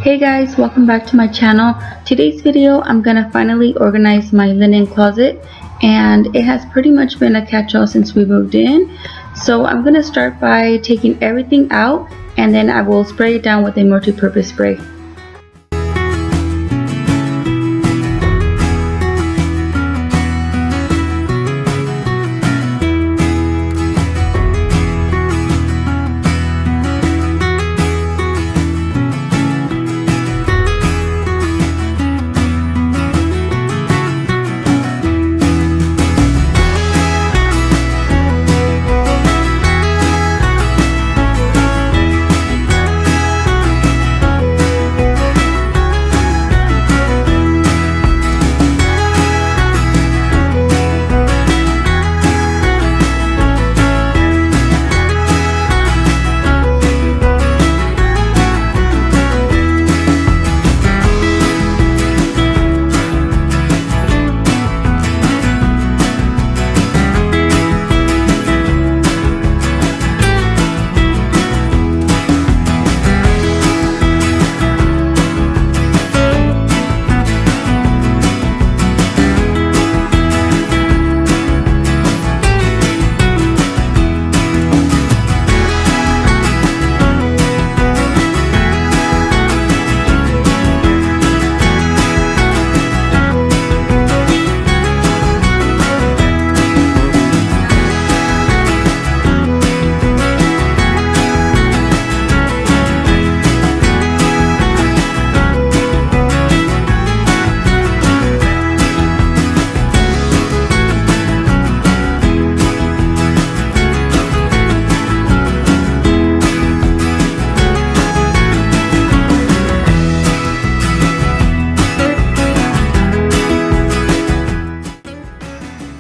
Hey guys, welcome back to my channel. Today's video I'm gonna finally organize my linen closet, and it has pretty much been a catch-all since we moved in. So I'm gonna start by taking everything out, and then I will spray it down with a multi-purpose spray.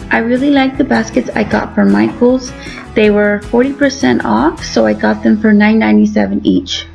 I really like the baskets I got from Michaels. They were 40% off, so I got them for $9.97 each.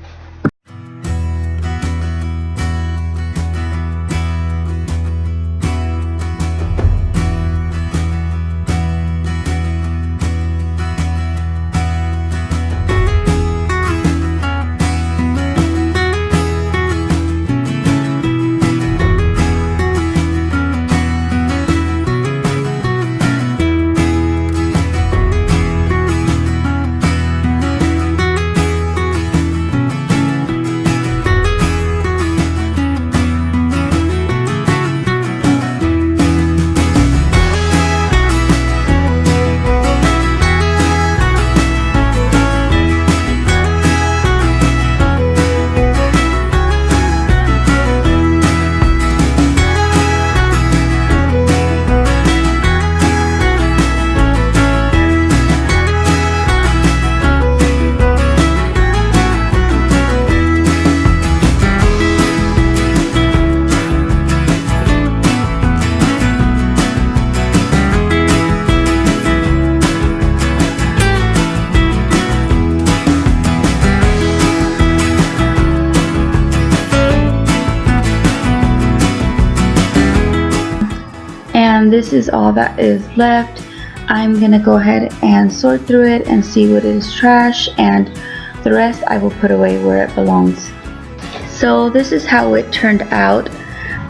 And this is all that is left. I'm gonna go ahead and sort through it and see what is trash, and the rest I will put away where it belongs. So this is how it turned out,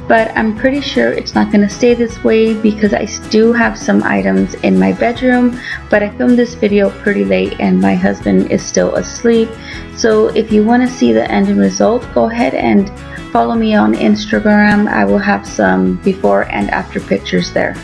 but I'm pretty sure it's not gonna stay this way because I do have some items in my bedroom, but I filmed this video pretty late and my husband is still asleep. So if you want to see the end result, go ahead and follow me on Instagram. I will have some before and after pictures there.